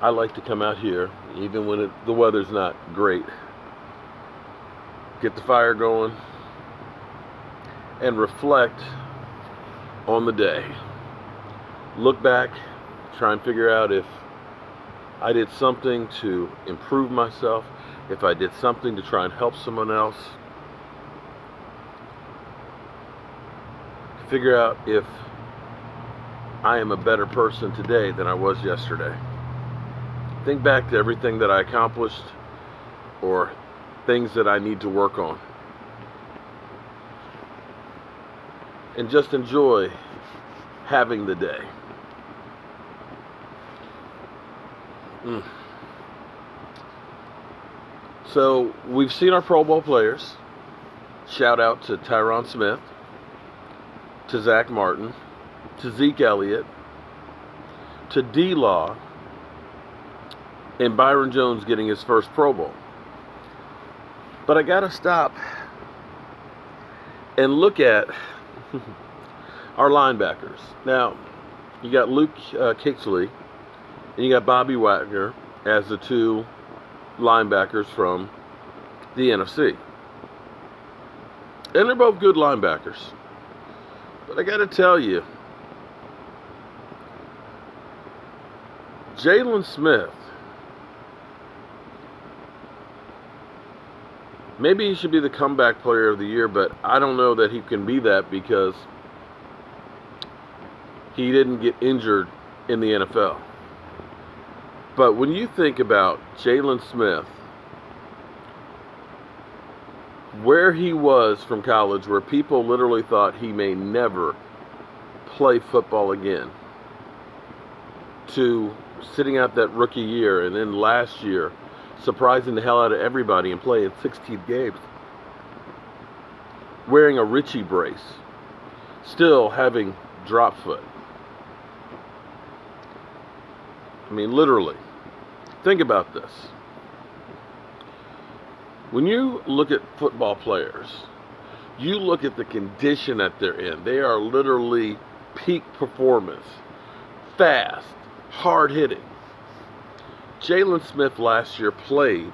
I like to come out here, even when the weather's not great, get the fire going, and reflect on the day. Look back, try and figure out if I did something to improve myself, if I did something to try and help someone else. Figure out if I am a better person today than I was yesterday. Think back to everything that I accomplished or things that I need to work on. And just enjoy having the day. So we've seen our Pro Bowl players. Shout out to Tyron Smith, to Zach Martin, to Zeke Elliott, to D-Law, and Byron Jones getting his first Pro Bowl. But I got to stop and look at our linebackers. Now, you got Luke Kuechly and you got Bobby Wagner as the two linebackers from the NFC. And they're both good linebackers. But I got to tell you, Jaylon Smith, maybe he should be the comeback player of the year, but I don't know that he can be that because he didn't get injured in the NFL. But when you think about Jaylon Smith, where he was from college, where people literally thought he may never play football again, to sitting out that rookie year and then last year surprising the hell out of everybody and playing 16 games, wearing a Ritchie brace, still having drop foot. I mean, literally. Think about this. When you look at football players, you look at the condition that they're in. They are literally peak performance, fast, hard-hitting. Jaylon Smith last year played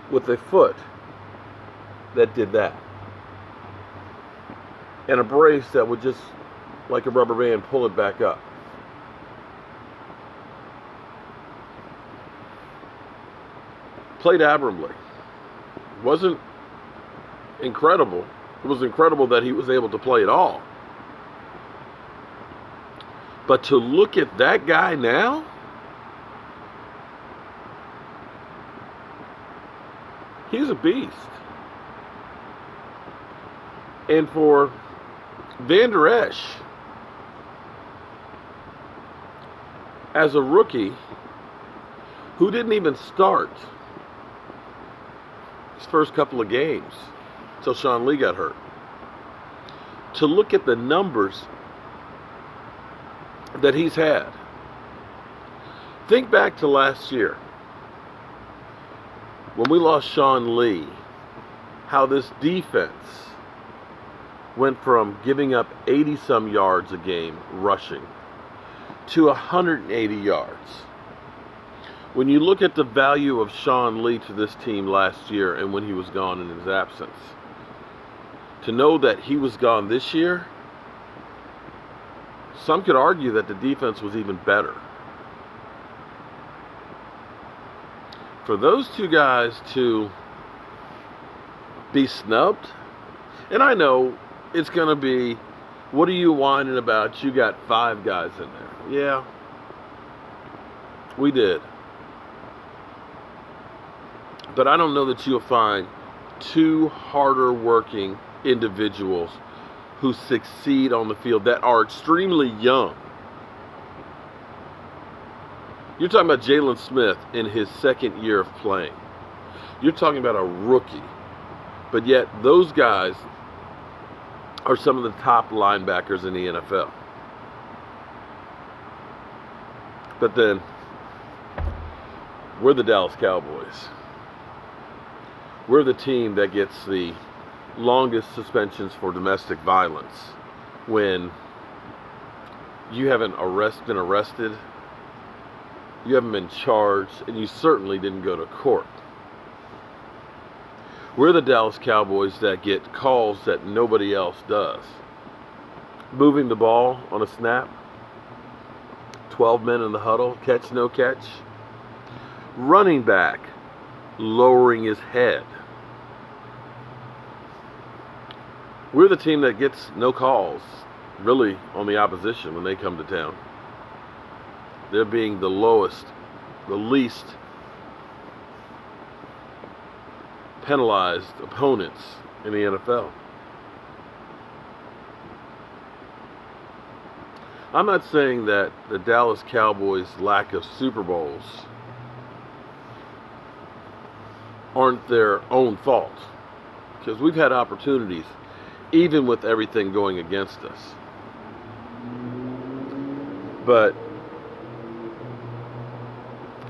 with a foot that did that. And a brace that would just, like a rubber band, pull it back up. Played admirably. Wasn't incredible. It was incredible that he was able to play at all. But to look at that guy now, he's a beast. And for Vander Esch, as a rookie who didn't even start his first couple of games until Sean Lee got hurt, to look at the numbers that he's had. Think back to last year when we lost Sean Lee, how this defense went from giving up 80-some yards a game rushing to 180 yards. When you look at the value of Sean Lee to this team last year and when he was gone in his absence, to know that he was gone this year, some could argue that the defense was even better. For those two guys to be snubbed, and I know it's going to be, what are you whining about? You got 5 guys in there. Yeah, we did. But I don't know that you'll find 2 harder working individuals who succeed on the field that are extremely young. You're talking about Jaylon Smith in his second year of playing. You're talking about a rookie. But yet those guys are some of the top linebackers in the NFL. But then, we're the Dallas Cowboys. We're the team that gets the longest suspensions for domestic violence when you haven't been arrested You haven't been charged, and you certainly didn't go to court. We're the Dallas Cowboys that get calls that nobody else does. Moving the ball on a snap, 12 men in the huddle, catch, no catch. Running back lowering his head. We're the team that gets no calls, really, on the opposition when they come to town. They're being the lowest, the least penalized opponents in the NFL. I'm not saying that the Dallas Cowboys' lack of Super Bowls aren't their own fault, because we've had opportunities even with everything going against us. But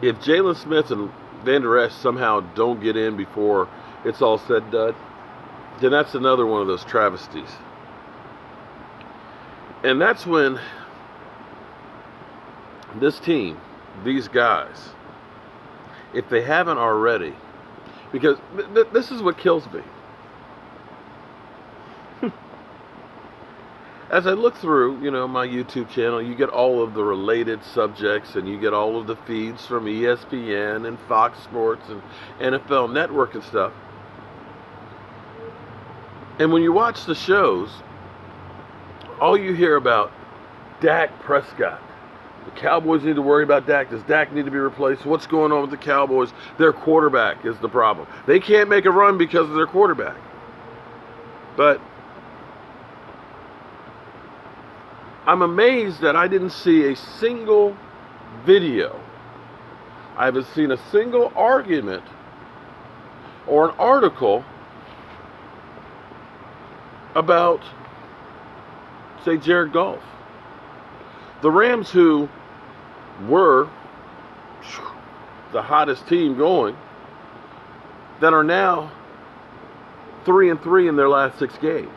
if Jaylon Smith and Vander Esch somehow don't get in before it's all said and done, then that's another one of those travesties. And that's when this team, these guys, if they haven't already, because this is what kills me. As I look through, my YouTube channel, you get all of the related subjects, and you get all of the feeds from ESPN and Fox Sports and NFL Network and stuff. And when you watch the shows, all you hear about Dak Prescott. The Cowboys need to worry about Dak. Does Dak need to be replaced? What's going on with the Cowboys? Their quarterback is the problem. They can't make a run because of their quarterback. But I'm amazed that I didn't see a single video. I haven't seen a single argument or an article about, say, Jared Goff. The Rams, who were the hottest team going, that are now 3-3 in their last 6 games.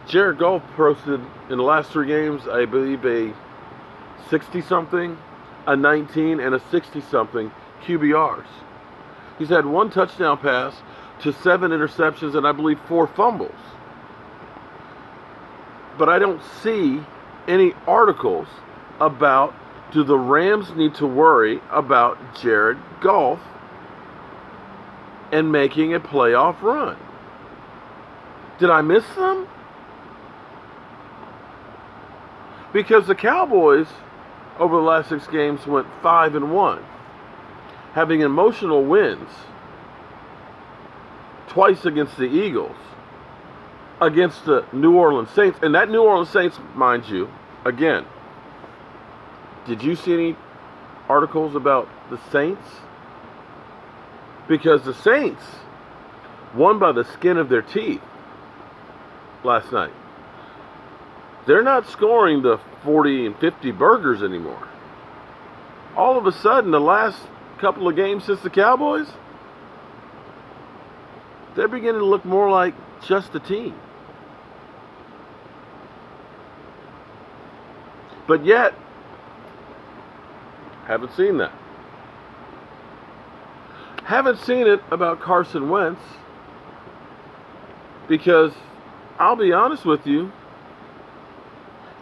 Jared Goff posted in the last 3 games, I believe, a 60-something, a 19, and a 60-something QBRs. He's had 1 touchdown pass to 7 interceptions and I believe 4 fumbles. But I don't see any articles about, do the Rams need to worry about Jared Goff and making a playoff run? Did I miss them? Because the Cowboys, over the last 6 games, went 5-1, having emotional wins twice against the Eagles, against the New Orleans Saints. And that New Orleans Saints, mind you, again, did you see any articles about the Saints? Because the Saints won by the skin of their teeth last night. They're not scoring the 40 and 50 burgers anymore. All of a sudden, the last couple of games since the Cowboys, they're beginning to look more like just a team. But yet, haven't seen that. Haven't seen it about Carson Wentz, because I'll be honest with you,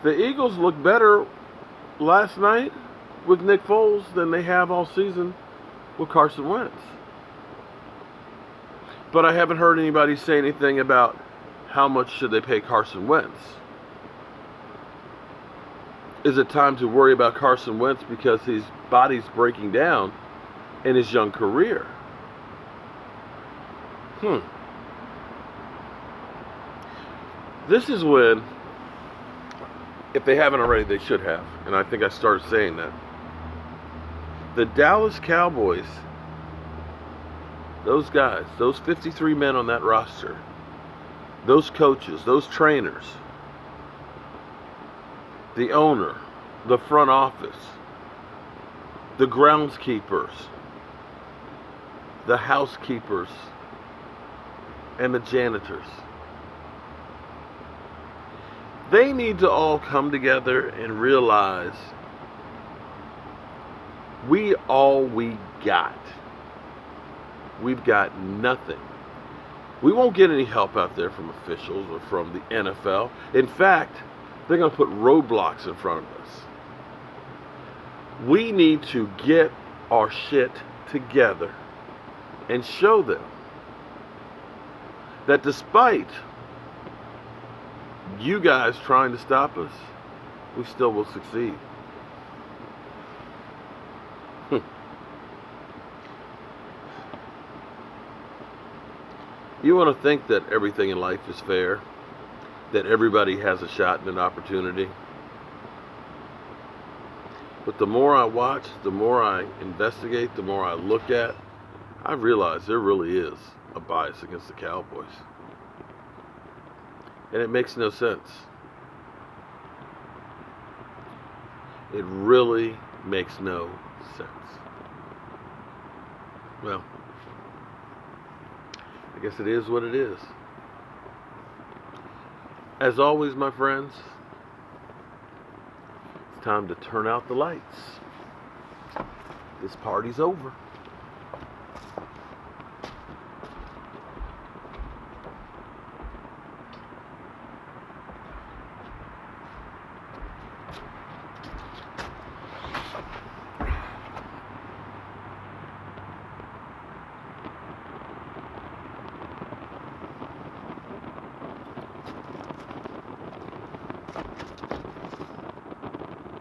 the Eagles look better last night with Nick Foles than they have all season with Carson Wentz. But I haven't heard anybody say anything about how much should they pay Carson Wentz. Is it time to worry about Carson Wentz because his body's breaking down in his young career? This is when, if they haven't already, they should have. And I think I started saying that. The Dallas Cowboys, those guys, those 53 men on that roster, those coaches, those trainers, the owner, the front office, the groundskeepers, the housekeepers, and the janitors. They need to all come together and realize we got. We've got nothing. We won't get any help out there from officials or from the NFL. In fact, they're going to put roadblocks in front of us. We need to get our shit together and show them that despite you guys trying to stop us, we still will succeed. You want to think that everything in life is fair, that everybody has a shot and an opportunity. But the more I watch, the more I investigate, the more I look at, I realize there really is a bias against the Cowboys. And it makes no sense. It really makes no sense. Well, I guess it is what it is. As always, my friends, it's time to turn out the lights. This party's over.